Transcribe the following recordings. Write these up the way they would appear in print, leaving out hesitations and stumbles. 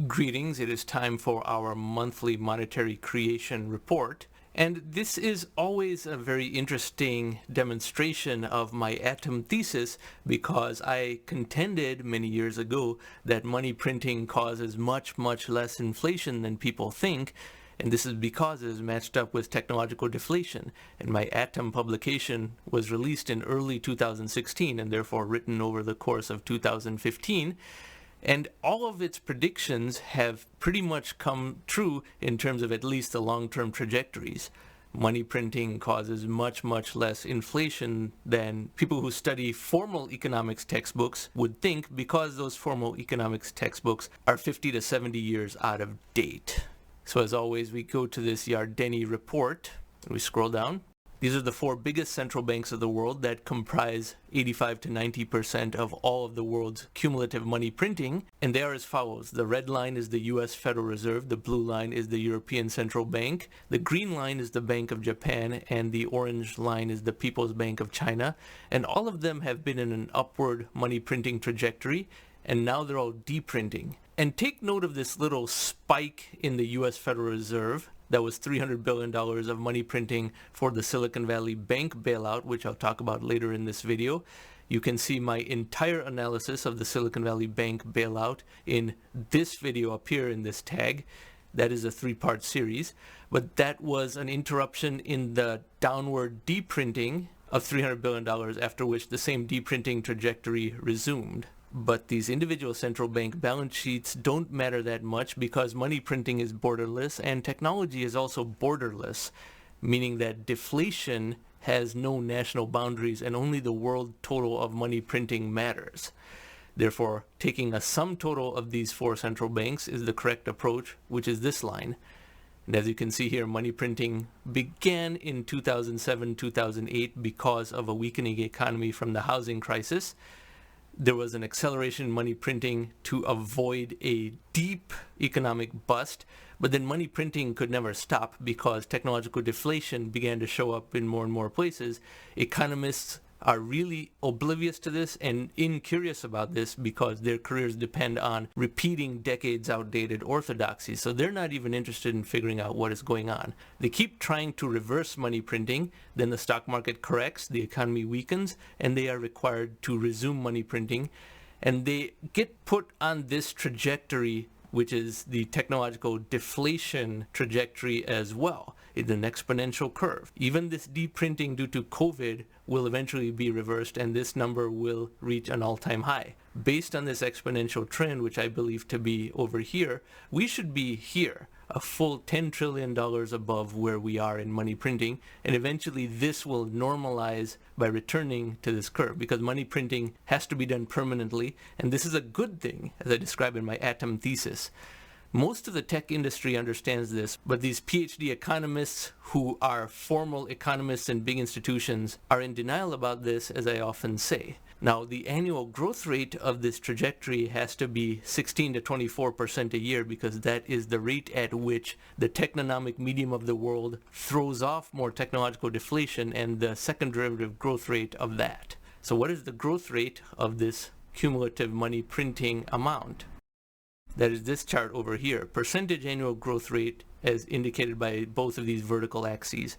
Greetings, it is time for our monthly monetary creation report. And this is always a very interesting demonstration of my atom thesis because I contended many years ago that money printing causes much less inflation than people think. And this is because it is matched up with technological deflation. And my atom publication was released in early 2016 and therefore written over the course of 2015. And all of its predictions have pretty much come true in terms of at least the long-term trajectories. Money printing causes much less inflation than people who study formal economics textbooks would think, because those formal economics textbooks are 50 to 70 years out of date. So as always, we go to this Yardeni report and we scroll down. These are the four biggest central banks of the world that comprise 85 to 90% of all of the world's cumulative money printing, and they are as follows. The red line is the US Federal Reserve, the blue line is the European Central Bank, the green line is the Bank of Japan, and the orange line is the People's Bank of China, and all of them have been in an upward money printing trajectory, and now they're all deprinting. And take note of this little spike in the US Federal Reserve. That was $300 billion of money printing for the Silicon Valley Bank bailout, which I'll talk about later in this video. You can see my entire analysis of the Silicon Valley Bank bailout in this video up here in this tag. That is a 3-part series. But that was an interruption in the downward deprinting of $300 billion, after which the same deprinting trajectory resumed. But these individual central bank balance sheets don't matter that much because money printing is borderless and technology is also borderless, meaning that deflation has no national boundaries and only the world total of money printing matters. Therefore, taking a sum total of these four central banks is the correct approach, which is this line. And as you can see here, money printing began in 2007-2008 because of a weakening economy from the housing crisis. There was an acceleration in money printing to avoid a deep economic bust, but then money printing could never stop because technological deflation began to show up in more and more places. Economists are really oblivious to this and incurious about this because their careers depend on repeating decades outdated orthodoxies. So they're not even interested in figuring out what is going on. They keep trying to reverse money printing, then the stock market corrects, the economy weakens, and they are required to resume money printing. And they get put on this trajectory, which is the technological deflation trajectory as well. It's an exponential curve. Even this deprinting due to COVID will eventually be reversed and this number will reach an all-time high. Based on this exponential trend, which I believe to be over here, we should be here, a full $10 trillion above where we are in money printing, and eventually this will normalize by returning to this curve because money printing has to be done permanently, and this is a good thing, as I describe in my atom thesis. Most of the tech industry understands this, but these PhD economists who are formal economists in big institutions are in denial about this, as I often say. Now, the annual growth rate of this trajectory has to be 16 to 24% a year because that is the rate at which the technonomic medium of the world throws off more technological deflation and the second derivative growth rate of that. So what is the growth rate of this cumulative money printing amount? That is this chart over here, percentage annual growth rate as indicated by both of these vertical axes.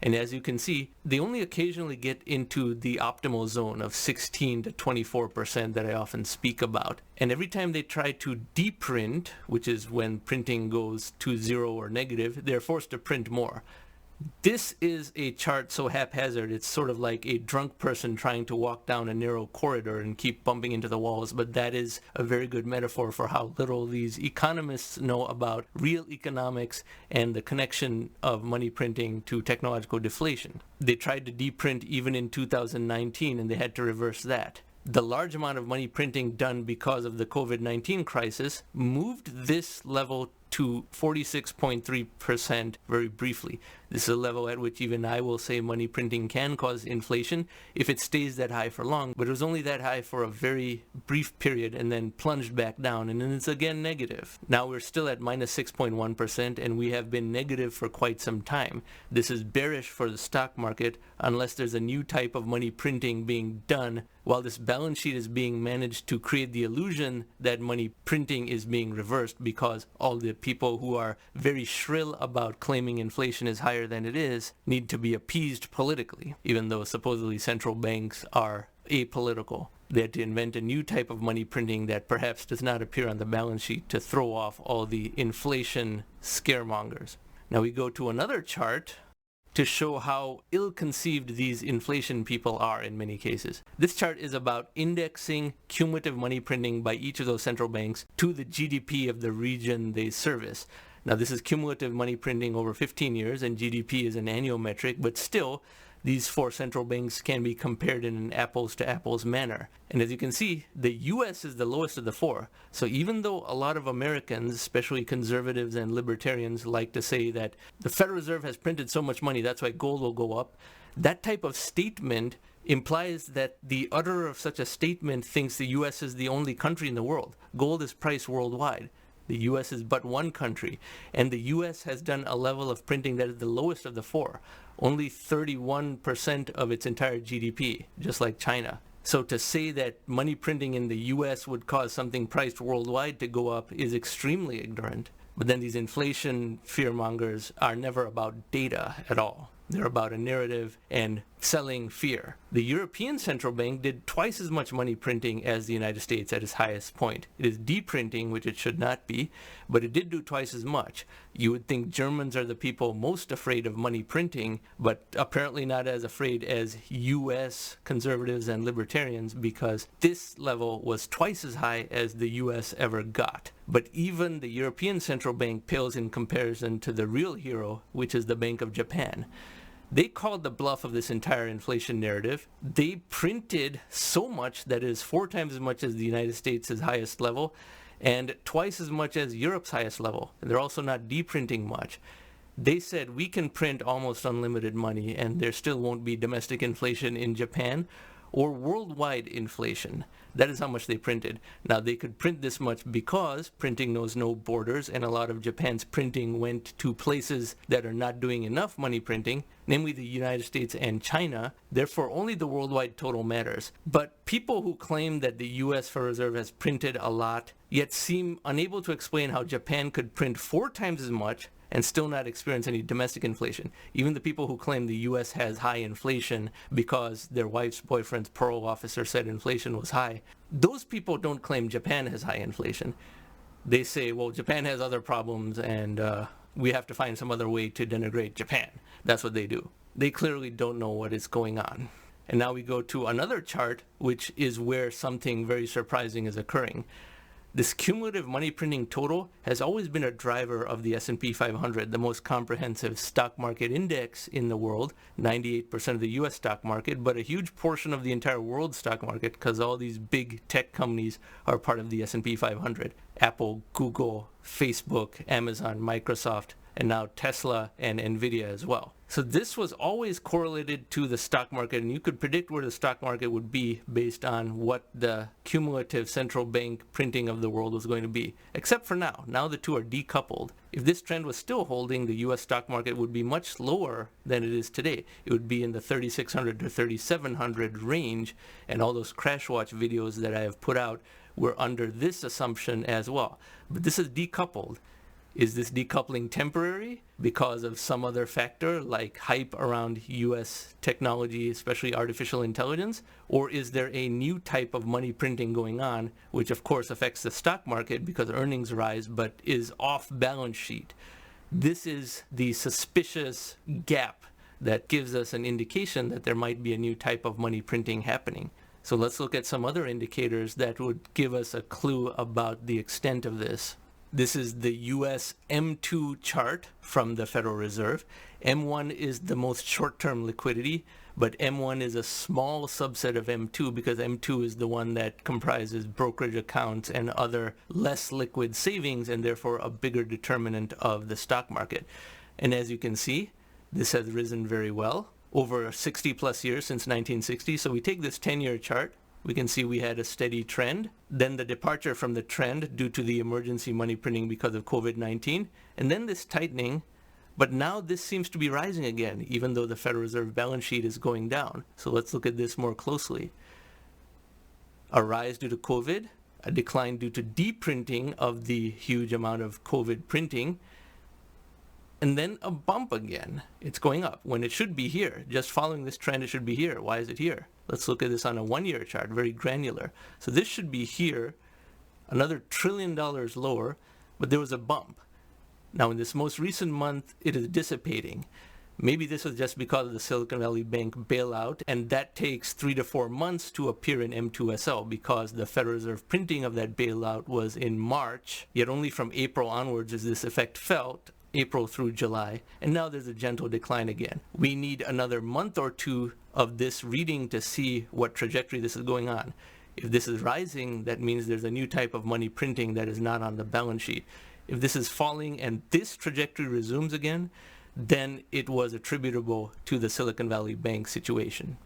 And as you can see, they only occasionally get into the optimal zone of 16 to 24% that I often speak about. And every time they try to deprint, which is when printing goes to zero or negative, they're forced to print more. This is a chart so haphazard, it's sort of like a drunk person trying to walk down a narrow corridor and keep bumping into the walls, but that is a very good metaphor for how little these economists know about real economics and the connection of money printing to technological deflation. They tried to deprint even in 2019 and they had to reverse that. The large amount of money printing done because of the COVID-19 crisis moved this level to 46.3% very briefly. This is a level at which even I will say money printing can cause inflation if it stays that high for long, but it was only that high for a very brief period and then plunged back down, and then it's again negative. Now we're still at minus 6.1%, and we have been negative for quite some time. This is bearish for the stock market unless there's a new type of money printing being done while this balance sheet is being managed to create the illusion that money printing is being reversed because all the people who are very shrill about claiming inflation is higher than it is need to be appeased politically, even though supposedly central banks are apolitical. They had to invent a new type of money printing that perhaps does not appear on the balance sheet to throw off all the inflation scaremongers. Now we go to another chart to show how ill-conceived these inflation people are in many cases. This chart is about indexing cumulative money printing by each of those central banks to the GDP of the region they service. Now this is cumulative money printing over 15 years, and GDP is an annual metric, but still, these four central banks can be compared in an apples-to-apples manner. And as you can see, the US is the lowest of the four. So even though a lot of Americans, especially conservatives and libertarians, like to say that the Federal Reserve has printed so much money, that's why gold will go up, that type of statement implies that the utterer of such a statement thinks the US is the only country in the world. Gold is priced worldwide. The US is but one country, and the US has done a level of printing that is the lowest of the four, only 31% of its entire GDP, just like China. So to say that money printing in the US would cause something priced worldwide to go up is extremely ignorant. But then these inflation fearmongers are never about data at all. They're about a narrative and selling fear. The European Central Bank did twice as much money printing as the United States at its highest point. It is deprinting, which it should not be, but it did do twice as much. You would think Germans are the people most afraid of money printing, but apparently not as afraid as US conservatives and libertarians, because this level was twice as high as the US ever got. But even the European Central Bank pales in comparison to the real hero, which is the Bank of Japan. They called the bluff of this entire inflation narrative. They printed so much that it is 4 times as much as the United States' highest level and twice as much as Europe's highest level. They're also not deprinting much. They said we can print almost unlimited money and there still won't be domestic inflation in Japan or worldwide inflation. That is how much they printed. Now they could print this much because printing knows no borders, and a lot of Japan's printing went to places that are not doing enough money printing, namely the United States and China. Therefore only the worldwide total matters. But people who claim that the US Federal Reserve has printed a lot yet seem unable to explain how Japan could print 4 times as much and still not experience any domestic inflation. Even the people who claim the US has high inflation because their wife's boyfriend's parole officer said inflation was high, those people don't claim Japan has high inflation. They say, well, Japan has other problems and we have to find some other way to denigrate Japan. That's what they do. They clearly don't know what is going on. And now we go to another chart, which is where something very surprising is occurring. This cumulative money printing total has always been a driver of the S&P 500, the most comprehensive stock market index in the world, 98% of the US stock market, but a huge portion of the entire world stock market because all these big tech companies are part of the S&P 500. Apple, Google, Facebook, Amazon, Microsoft, and now Tesla and Nvidia as well. So this was always correlated to the stock market, and you could predict where the stock market would be based on what the cumulative central bank printing of the world was going to be. Except for now. Now the two are decoupled. If this trend was still holding, the US stock market would be much lower than it is today. It would be in the 3,600 to 3,700 range, and all those crash watch videos that I have put out were under this assumption as well. But this is decoupled. Is this decoupling temporary because of some other factor like hype around US technology, especially artificial intelligence? Or is there a new type of money printing going on, which of course affects the stock market because earnings rise, but is off balance sheet? This is the suspicious gap that gives us an indication that there might be a new type of money printing happening. So let's look at some other indicators that would give us a clue about the extent of this. This is the US M2 chart from the Federal Reserve. M1 is the most short-term liquidity, but M1 is a small subset of M2 because M2 is the one that comprises brokerage accounts and other less liquid savings and therefore a bigger determinant of the stock market. And as you can see, this has risen very well over 60 plus years since 1960. So we take this 10-year chart. We can see we had a steady trend, then the departure from the trend due to the emergency money printing because of COVID-19, and then this tightening, but now this seems to be rising again, even though the Federal Reserve balance sheet is going down. So let's look at this more closely. A rise due to COVID, a decline due to deprinting of the huge amount of COVID printing, and then a bump again. It's going up when it should be here. Just following this trend, it should be here. Why is it here? Let's look at this on a 1-year chart, very granular. So this should be here, another $1 trillion lower, but there was a bump. Now in this most recent month, it is dissipating. Maybe this is just because of the Silicon Valley Bank bailout, and that takes 3 to 4 months to appear in M2SL because the Federal Reserve printing of that bailout was in March, yet only from April onwards is this effect felt. April through July, and now there's a gentle decline again. We need another month or two of this reading to see what trajectory this is going on. If this is rising, that means there's a new type of money printing that is not on the balance sheet. If this is falling and this trajectory resumes again, then it was attributable to the Silicon Valley Bank situation.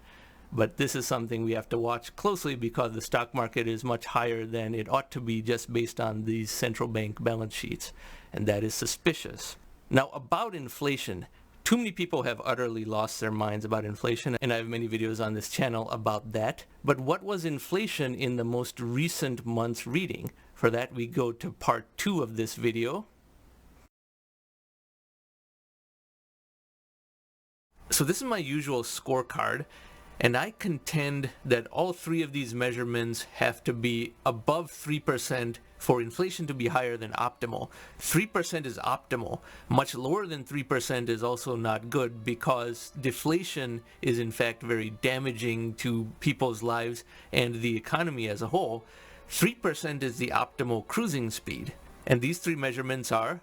But this is something we have to watch closely because the stock market is much higher than it ought to be just based on these central bank balance sheets, and that is suspicious. Now about inflation, too many people have utterly lost their minds about inflation, and I have many videos on this channel about that. But what was inflation in the most recent month's reading? For that we go to part 2 of this video. So this is my usual scorecard. And I contend that all 3 of these measurements have to be above 3% for inflation to be higher than optimal. 3% is optimal. Much lower than 3% is also not good because deflation is in fact very damaging to people's lives and the economy as a whole. 3% is the optimal cruising speed. And these 3 measurements are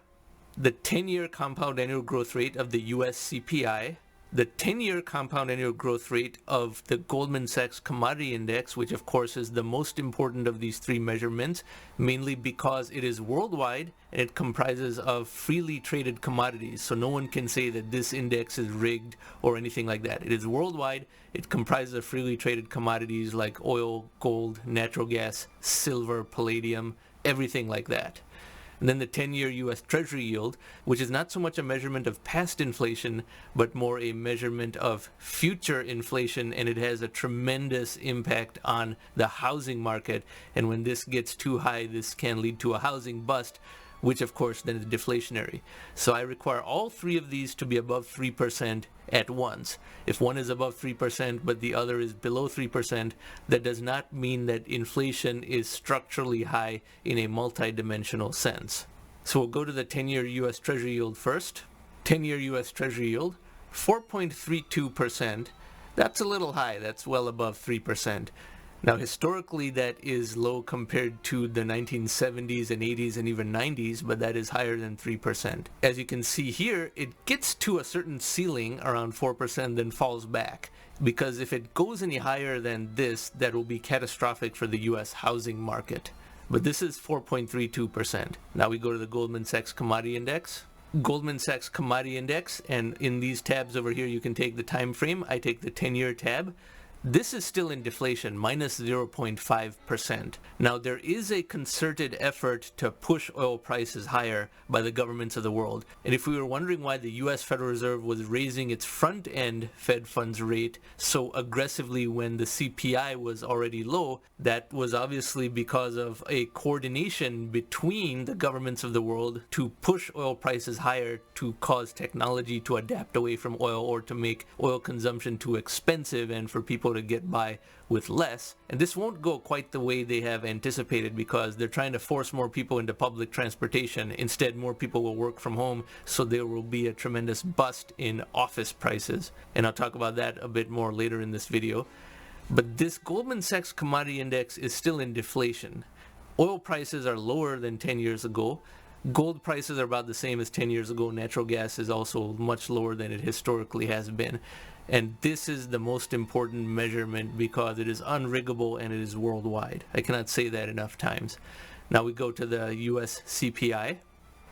the 10-year compound annual growth rate of the US CPI, the 10-year compound annual growth rate of the Goldman Sachs Commodity Index, which of course is the most important of these 3 measurements, mainly because it is worldwide and it comprises of freely traded commodities. So no one can say that this index is rigged or anything like that. It is worldwide. It comprises of freely traded commodities like oil, gold, natural gas, silver, palladium, everything like that. And then the 10-year U.S. Treasury yield, which is not so much a measurement of past inflation, but more a measurement of future inflation, and it has a tremendous impact on the housing market. And when this gets too high, this can lead to a housing bust, which of course then is deflationary. So I require all 3 of these to be above 3% at once. If one is above 3% but the other is below 3%, that does not mean that inflation is structurally high in a multidimensional sense. So we'll go to the 10-year U.S. Treasury yield first. 10-year U.S. Treasury yield, 4.32%. That's a little high. That's well above 3%. Now historically that is low compared to the 1970s and 80s and even 90s, but that is higher than 3%. As you can see here, it gets to a certain ceiling around 4% then falls back. Because if it goes any higher than this, that will be catastrophic for the US housing market. But this is 4.32%. Now we go to the Goldman Sachs Commodity Index. Goldman Sachs Commodity Index, and in these tabs over here you can take the time frame. I take the 10-year tab. This is still in deflation, minus 0.5%. Now there is a concerted effort to push oil prices higher by the governments of the world. And if we were wondering why the US Federal Reserve was raising its front-end Fed funds rate so aggressively when the CPI was already low, that was obviously because of a coordination between the governments of the world to push oil prices higher to cause technology to adapt away from oil or to make oil consumption too expensive and for people to get by with less. And this won't go quite the way they have anticipated because they're trying to force more people into public transportation. Instead, more people will work from home, so there will be a tremendous bust in office prices. And I'll talk about that a bit more later in this video. But this Goldman Sachs Commodity Index is still in deflation. Oil prices are lower than 10 years ago, Gold prices are about the same as 10 years ago. Natural gas is also much lower than it historically has been. And this is the most important measurement because it is unriggable and it is worldwide. I cannot say that enough times. Now we go to the US CPI.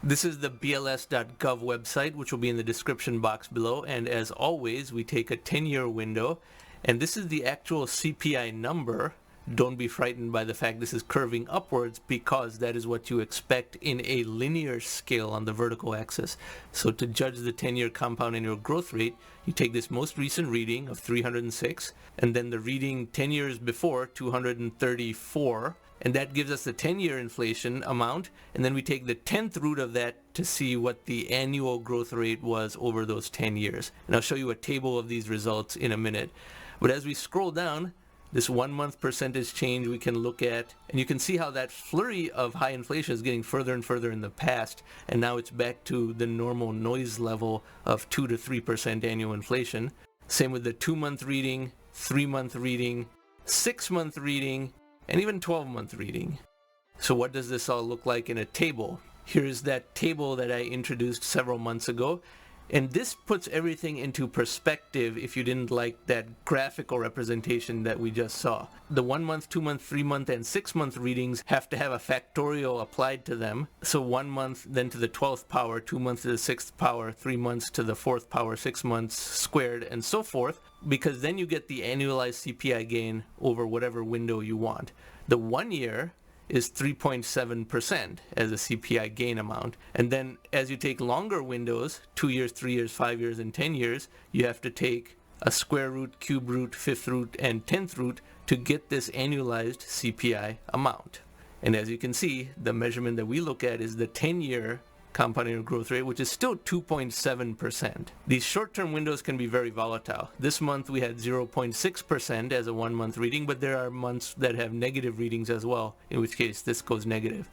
This is the bls.gov website, which will be in the description box below. And as always, we take a 10-year window. And this is the actual CPI number. Don't be frightened by the fact this is curving upwards because that is what you expect in a linear scale on the vertical axis. So to judge the 10-year compound annual growth rate, you take this most recent reading of 306 and then the reading 10 years before, 234, and that gives us the 10-year inflation amount, and then we take the 10th root of that to see what the annual growth rate was over those 10 years. And I'll show you a table of these results in a minute. But as we scroll down, this 1 month percentage change we can look at, and you can see how that flurry of high inflation is getting further and further in the past, and now it's back to the normal noise level of 2 to 3% annual inflation. Same with the 2-month reading, 3-month reading, 6-month reading, and even 12-month reading. So what does this all look like in a table? Here's that table that I introduced several months ago. And this puts everything into perspective if you didn't like that graphical representation that we just saw. The 1 month, 2 month, 3 month, and 6 month readings have to have a factorial applied to them. So 1 month then to the 12th power, 2 months to the 6th power, 3 months to the 4th power, 6 months squared, and so forth, because then you get the annualized CPI gain over whatever window you want. The 1 year is 3.7% as a CPI gain amount. And then as you take longer windows, 2 years, 3 years, 5 years, and 10 years, you have to take a square root, cube root, fifth root, and 10th root to get this annualized CPI amount. And as you can see, the measurement that we look at is the 10-year compound annual growth rate, which is still 2.7%. These short-term windows can be very volatile. This month we had 0.6% as a 1 month reading, but there are months that have negative readings as well, in which case this goes negative.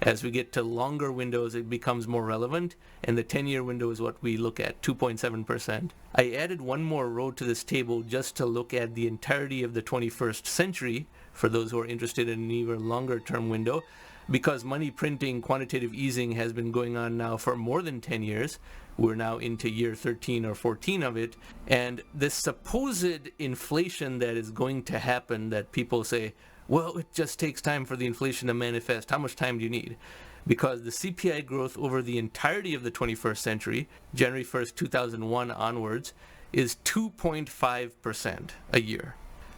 As we get to longer windows, it becomes more relevant, and the 10-year window is what we look at, 2.7%. I added one more row to this table just to look at the entirety of the 21st century, for those who are interested in an even longer term window, because money printing, quantitative easing has been going on now for more than 10 years. We're now into year 13 or 14 of it. And this supposed inflation that is going to happen, that people say, well, it just takes time for the inflation to manifest. How much time do you need? Because the CPI growth over the entirety of the 21st century, January 1st, 2001 onwards, is 2.5% a year.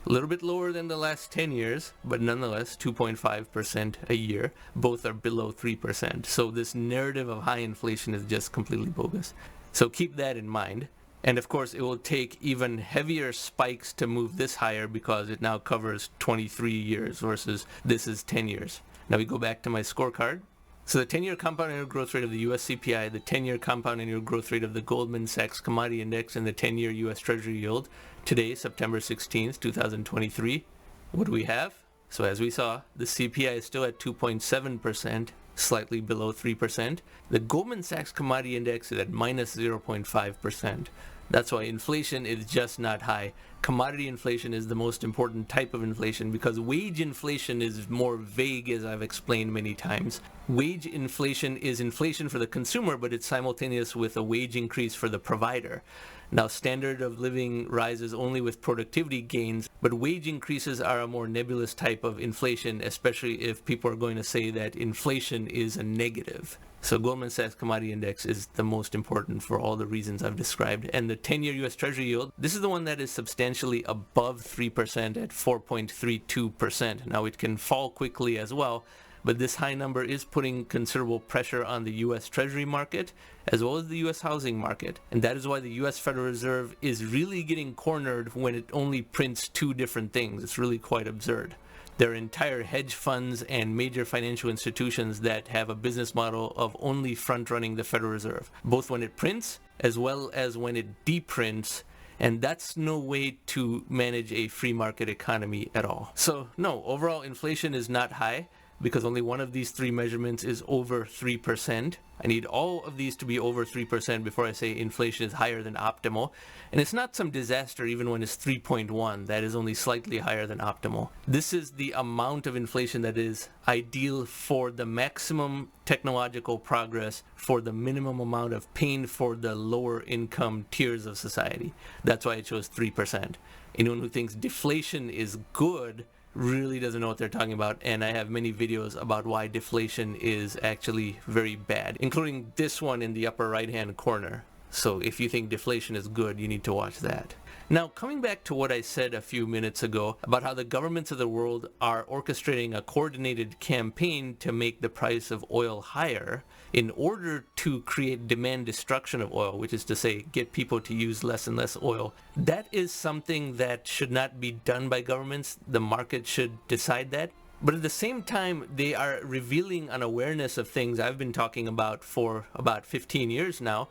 A little bit lower than the last 10 years, but nonetheless 2.5% a year. Both are below 3%. So this narrative of high inflation is just completely bogus. So keep that in mind. And of course, it will take even heavier spikes to move this higher because it now covers 23 years versus this is 10 years. Now we go back to my scorecard. So the 10-year compound annual growth rate of the US CPI, the 10-year compound annual growth rate of the Goldman Sachs Commodity Index, and the 10-year US Treasury yield. Today, September 16th, 2023. What do we have? So as we saw, the CPI is still at 2.7%, slightly below 3%. The Goldman Sachs Commodity Index is at minus 0.5%. That's why inflation is just not high. Commodity inflation is the most important type of inflation because wage inflation is more vague, as I've explained many times. Wage inflation is inflation for the consumer, but it's simultaneous with a wage increase for the provider. Now, standard of living rises only with productivity gains, but wage increases are a more nebulous type of inflation, especially if people are going to say that inflation is a negative. So Goldman Sachs Commodity Index is the most important for all the reasons I've described. And the 10-year US Treasury yield, this is the one that is substantially above 3% at 4.32%. Now it can fall quickly as well, but this high number is putting considerable pressure on the US Treasury market as well as the US housing market. And that is why the US Federal Reserve is really getting cornered when it only prints two different things. It's really quite absurd. There are entire hedge funds and major financial institutions that have a business model of only front-running the Federal Reserve, both when it prints as well as when it deprints, and that's no way to manage a free market economy at all. So no, overall inflation is not high, because only one of these three measurements is over 3%. I need all of these to be over 3% before I say inflation is higher than optimal. And it's not some disaster even when it's 3.1. That is only slightly higher than optimal. This is the amount of inflation that is ideal for the maximum technological progress for the minimum amount of pain for the lower income tiers of society. That's why it shows 3%. Anyone who thinks deflation is good really doesn't know what they're talking about, and I have many videos about why deflation is actually very bad, including this one in the upper right hand corner. So if you think deflation is good, you need to watch that. Now, coming back to what I said a few minutes ago about how the governments of the world are orchestrating a coordinated campaign to make the price of oil higher in order to create demand destruction of oil, which is to say, get people to use less and less oil. That is something that should not be done by governments. The market should decide that. But at the same time, they are revealing an awareness of things I've been talking about for about 15 years now,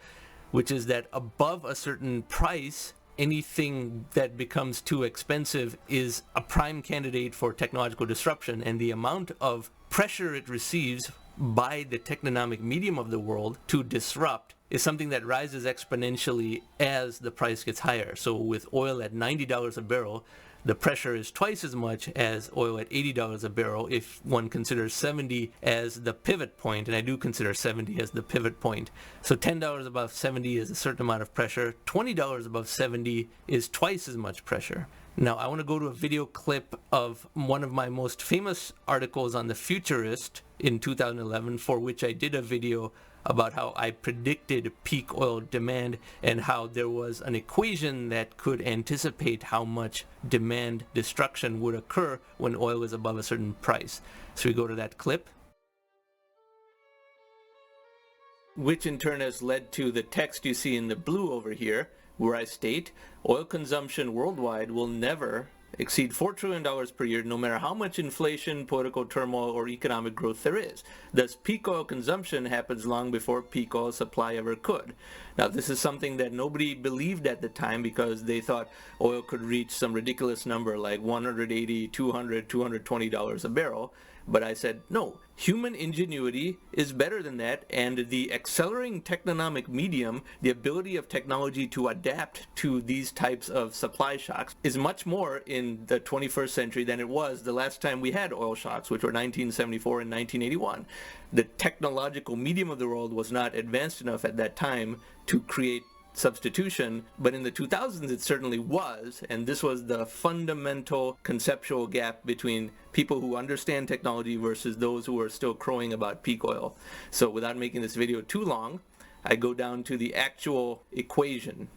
which is that above a certain price, anything that becomes too expensive is a prime candidate for technological disruption, and the amount of pressure it receives by the technonomic medium of the world to disrupt is something that rises exponentially as the price gets higher. So with oil at $90 a barrel, the pressure is twice as much as oil at $80 a barrel if one considers 70 as the pivot point, and I do consider 70 as the pivot point. So $10 above 70 is a certain amount of pressure. $20 above 70 is twice as much pressure. Now, I want to go to a video clip of one of my most famous articles on The Futurist in 2011, for which I did a video about how I predicted peak oil demand and how there was an equation that could anticipate how much demand destruction would occur when oil is above a certain price. So we go to that clip, which in turn has led to the text you see in the blue over here, where I state oil consumption worldwide will never exceed $4 trillion per year, no matter how much inflation, political turmoil, or economic growth there is. Thus, peak oil consumption happens long before peak oil supply ever could. Now, this is something that nobody believed at the time because they thought oil could reach some ridiculous number like $180, $200, $220 a barrel. But I said, no, human ingenuity is better than that, and the accelerating technonomic medium, the ability of technology to adapt to these types of supply shocks, is much more in the 21st century than it was the last time we had oil shocks, which were 1974 and 1981. The technological medium of the world was not advanced enough at that time to create substitution, but in the 2000s it certainly was, and this was the fundamental conceptual gap between people who understand technology versus those who are still crowing about peak oil. So without making this video too long, I go down to the actual equation.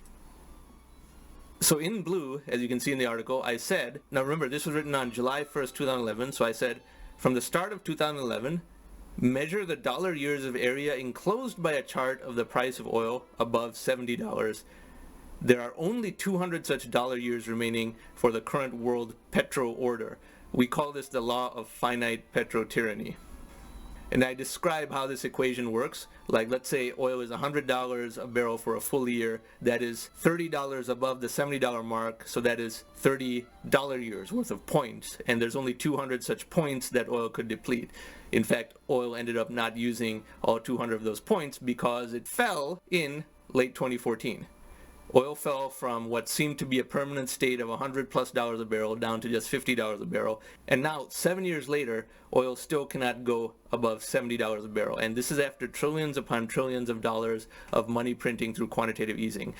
So in blue, as you can see in the article, I said, now remember this was written on July 1st, 2011, so I said, from the start of 2011, measure the dollar years of area enclosed by a chart of the price of oil above $70. There are only 200 such dollar years remaining for the current world petro order. We call this the law of finite petro tyranny. And I describe how this equation works. Like, let's say oil is $100 a barrel for a full year. That is $30 above the $70 mark, so that is $30 years worth of points. And there's only 200 such points that oil could deplete. In fact, oil ended up not using all 200 of those points because it fell in late 2014. Oil fell from what seemed to be a permanent state of $100+ a barrel down to just $50 a barrel. And now, 7 years later, oil still cannot go above $70 a barrel. And this is after trillions upon trillions of dollars of money printing through quantitative easing.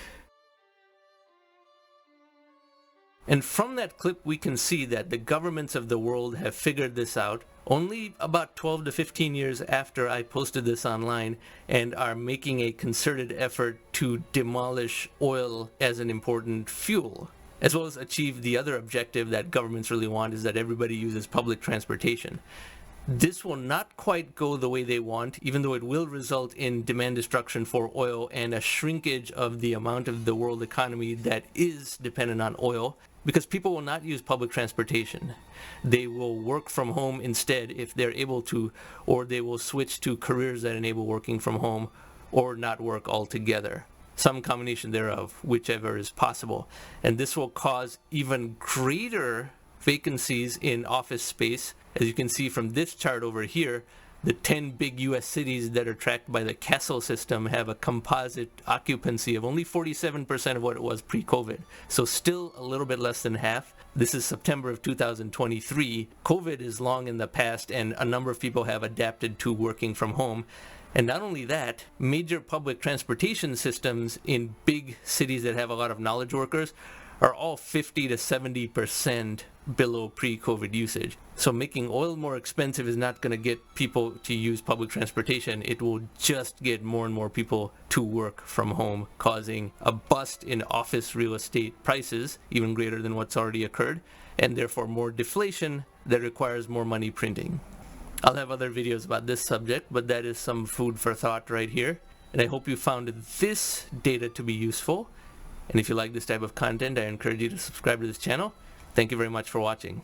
And from that clip, we can see that the governments of the world have figured this out only about 12 to 15 years after I posted this online, and are making a concerted effort to demolish oil as an important fuel, as well as achieve the other objective that governments really want, is that everybody uses public transportation. This will not quite go the way they want, even though it will result in demand destruction for oil and a shrinkage of the amount of the world economy that is dependent on oil, because people will not use public transportation. They will work from home instead if they're able to, or they will switch to careers that enable working from home, or not work altogether. Some combination thereof, whichever is possible. And this will cause even greater vacancies in office space. As you can see from this chart over here, the 10 big US cities that are tracked by the Castle system have a composite occupancy of only 47% of what it was pre-COVID. So still a little bit less than half. This is September of 2023. COVID is long in the past and a number of people have adapted to working from home. And not only that, major public transportation systems in big cities that have a lot of knowledge workers are all 50 to 70% below pre-COVID usage. So making oil more expensive is not going to get people to use public transportation. It will just get more and more people to work from home, causing a bust in office real estate prices, even greater than what's already occurred, and therefore more deflation that requires more money printing. I'll have other videos about this subject, but that is some food for thought right here. And I hope you found this data to be useful. And if you like this type of content, I encourage you to subscribe to this channel. Thank you very much for watching.